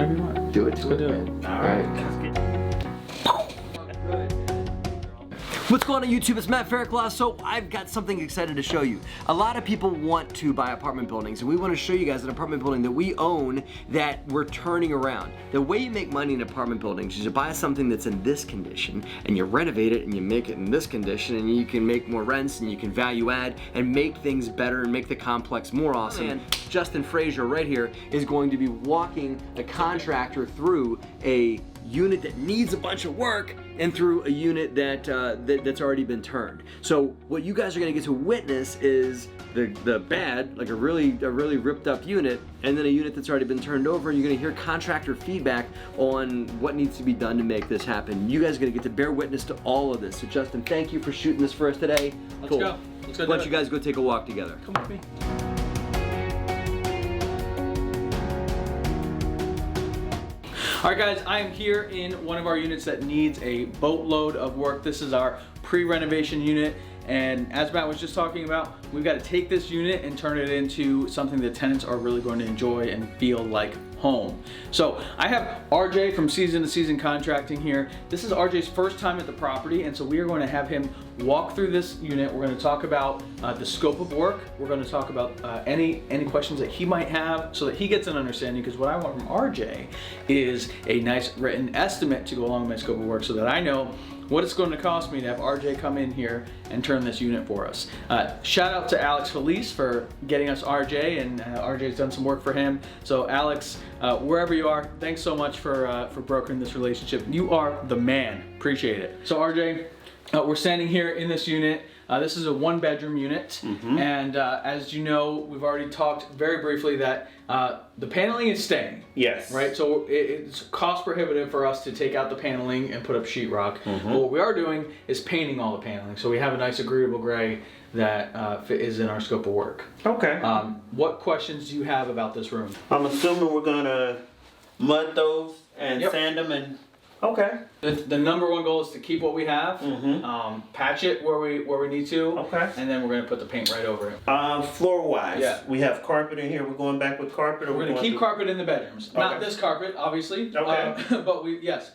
Whatever you want. Do it. Let's go do it. All right. What's going on YouTube? It's Matt Faircloth. So I've got something excited to show you. A lot of people want to buy apartment buildings, and we want to show you guys an apartment building that we own that we're turning around. The way you make money in apartment buildings is you buy something that's in this condition and you renovate it and you make it in this condition, and you can make more rents and you can value add and make things better and make the complex more awesome. And Justin Frazier right here is going to be walking a contractor through a unit that needs a bunch of work and through a unit that's already been turned. So what you guys are gonna get to witness is the bad, like a really ripped up unit, and then a unit that's already been turned over, and you're gonna hear contractor feedback on what needs to be done to make this happen. You guys are gonna get to bear witness to all of this. So Justin, thank you for shooting this for us today. Let's go. Let's go. Why don't you guys go take a walk together? Come with me. All right, guys, I am here in one of our units that needs a boatload of work. This is our pre-renovation unit. And as Matt was just talking about, we've got to take this unit and turn it into something that tenants are really going to enjoy and feel like home. So I have RJ from Season to Season Contracting here. This is RJ's first time at the property, and so we are going to have him walk through this unit. We're going to talk about the scope of work. We're going to talk about any questions that he might have so that he gets an understanding, because what I want from RJ is a nice written estimate to go along with my scope of work so that I know what it's going to cost me to have RJ come in here and turn this unit for us. Shout out to Alex Felice for getting us RJ, and RJ's done some work for him. So Alex, wherever you are, thanks so much for brokering this relationship. You are the man. Appreciate it. So RJ, we're standing here in this unit. This is a 1-bedroom unit, and as you know, we've already talked very briefly that the paneling is staying. Yes. Right. So it's cost prohibitive for us to take out the paneling and put up sheetrock. But what we are doing is painting all the paneling. So we have a nice agreeable gray that is in our scope of work. Okay. What questions do you have about this room? I'm assuming we're gonna mud those and sand them and. Okay. The number one goal is to keep what we have, patch it where we need to, and then we're going to put the paint right over it. Floor wise, we have carpet in here. We're going back with carpet, or we're going to keep carpet in the bedrooms. Not this carpet, obviously. But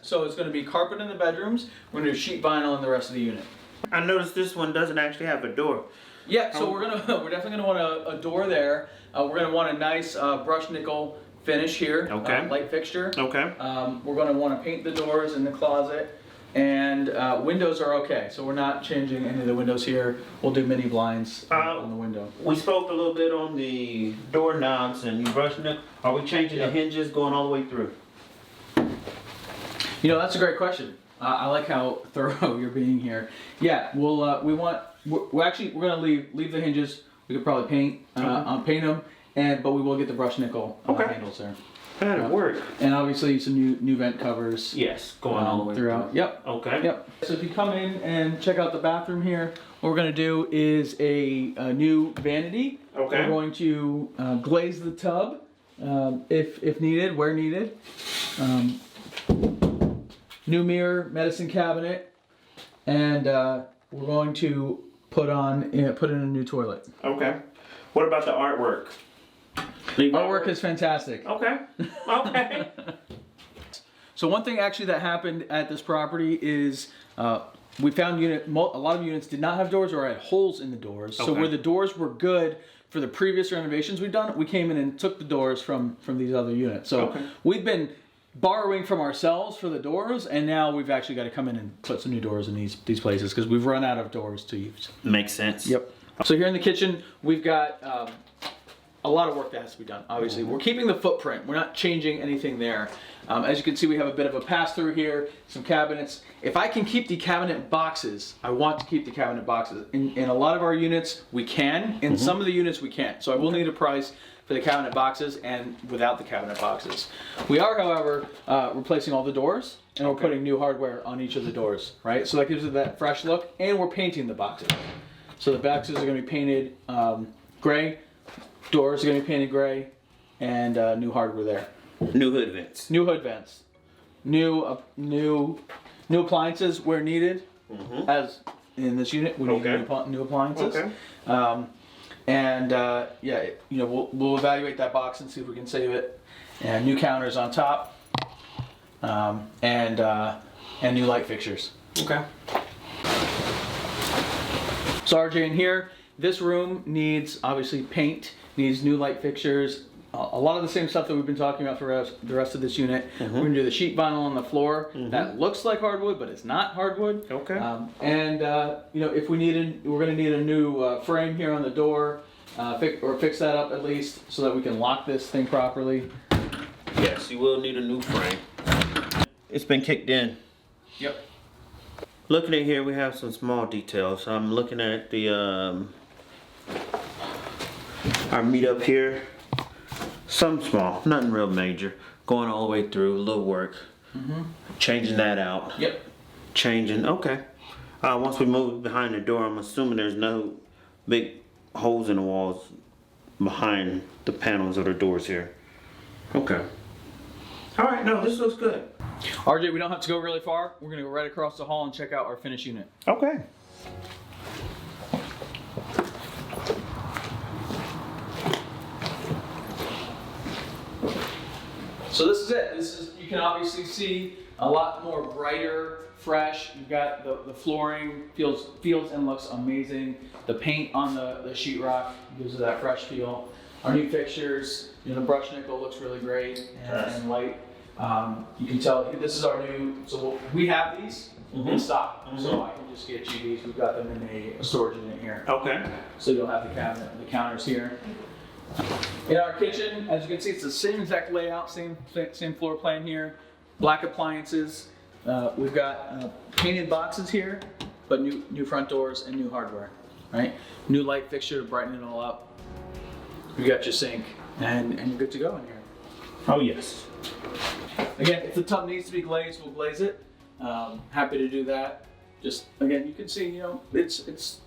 so it's going to be carpet in the bedrooms. We're going to do sheet vinyl in the rest of the unit. I noticed this one doesn't actually have a door. Yeah. So we're definitely going to want a door there. We're going to want a nice brushed nickel finish here, light fixture. Okay. We're going to want to paint the doors in the closet, and windows are okay. So we're not changing any of the windows here. We'll do mini blinds on the window. We spoke a little bit on the door knobs and you brushed it. Are we changing the hinges going all the way through? You know, that's a great question. I like how thorough you're being here. Yeah, we're going to leave the hinges. We could probably paint them. But we will get the brushed nickel handles there. That'll work. And obviously some new vent covers. Yes, going all the way throughout. Yep. Okay. Yep. So if you come in and check out the bathroom here, what we're going to do is a new vanity. Okay. We're going to glaze the tub if needed, where needed. New mirror, medicine cabinet, and we're going to put in a new toilet. Okay. What about the artwork? Artwork is fantastic. Okay. Okay. So one thing actually that happened at this property is we found a lot of units did not have doors or had holes in the doors. So where the doors were good for the previous renovations we've done, we came in and took the doors from these other units. So we've been borrowing from ourselves for the doors, and now we've actually got to come in and put some new doors in these places because we've run out of doors to use. Makes sense. Yep. So here in the kitchen, we've got a lot of work that has to be done. Obviously, we're keeping the footprint. We're not changing anything there. As you can see, we have a bit of a pass-through here, some cabinets. If I can keep the cabinet boxes, I want to keep the cabinet boxes. In a lot of our units, we can. In some of the units, we can't. So I will need a price for the cabinet boxes and without the cabinet boxes. We are, however, replacing all the doors, and we're putting new hardware on each of the doors, right? So that gives it that fresh look, and we're painting the boxes. So the boxes are going to be painted gray, doors are going to be painted gray, and new hardware there. New hood vents. New hood vents. New appliances where needed. As in this unit, we need new appliances. Yeah, you know, we'll evaluate that box and see if we can save it. And new counters on top. and new light fixtures. Okay. So RJ, in here, this room needs obviously paint, needs new light fixtures, a lot of the same stuff that we've been talking about for the rest of this unit. We're gonna do the sheet vinyl on the floor. That looks like hardwood, but it's not hardwood. Okay. You know, if we we're gonna need a new frame here on the door, fix that up at least so that we can lock this thing properly. Yes, you will need a new frame. It's been kicked in. Yep. Looking at here, we have some small details. I'm looking at the our meet up here. Some small, nothing real major. Going all the way through, a little work. Changing that out. Yep. Changing, okay. Once we move behind the door, I'm assuming there's no big holes in the walls behind the panels of the doors here. Okay. All right, no, this looks good. RJ, we don't have to go really far. We're gonna go right across the hall and check out our finished unit. Okay. So this is it. You can obviously see a lot more brighter, fresh. You've got the flooring feels and looks amazing. The paint on the sheetrock gives it that fresh feel. Our new fixtures, you know, the brush nickel looks really great and light. You can tell this is our new. So we have these in stock, so I can just get you these. We've got them in a storage unit here. Okay. So you'll have the counters here. In our kitchen, as you can see, it's the same exact layout, same floor plan here. Black appliances. We've got painted boxes here, but new front doors and new hardware. Right? New light fixture to brighten it all up. You got your sink, and you're good to go in here. Oh yes. Again, if the tub needs to be glazed, we'll glaze it. Happy to do that. Just again, you can see, you know, it's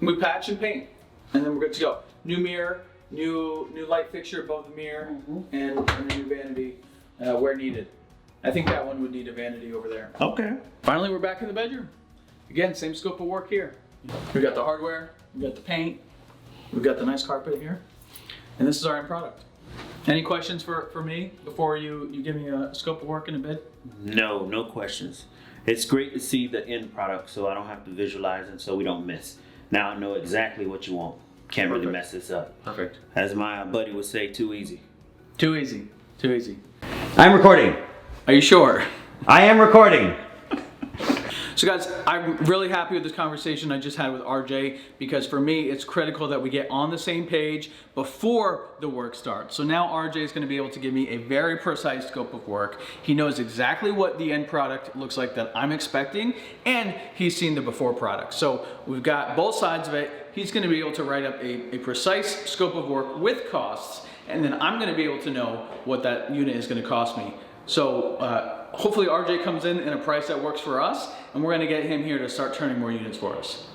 we patch and paint, and then we're good to go. New mirror. New light fixture above the mirror, and a new vanity where needed. I think that one would need a vanity over there. Okay. Finally, we're back in the bedroom. Again, same scope of work here. We've got the hardware, we've got the paint, we've got the nice carpet here, and this is our end product. Any questions for me before you give me a scope of work and a bid? No questions. It's great to see the end product so I don't have to visualize and so we don't miss. Now I know exactly what you want. Can't really mess this up. Perfect. As my buddy would say, too easy. Too easy. Too easy. I'm recording. Are you sure? I am recording. So guys, I'm really happy with this conversation I just had with RJ, because for me, it's critical that we get on the same page before the work starts. So now RJ is going to be able to give me a very precise scope of work. He knows exactly what the end product looks like that I'm expecting, and he's seen the before product. So we've got both sides of it. He's going to be able to write up a precise scope of work with costs, and then I'm going to be able to know what that unit is going to cost me. So hopefully RJ comes in a price that works for us, and we're going to get him here to start turning more units for us.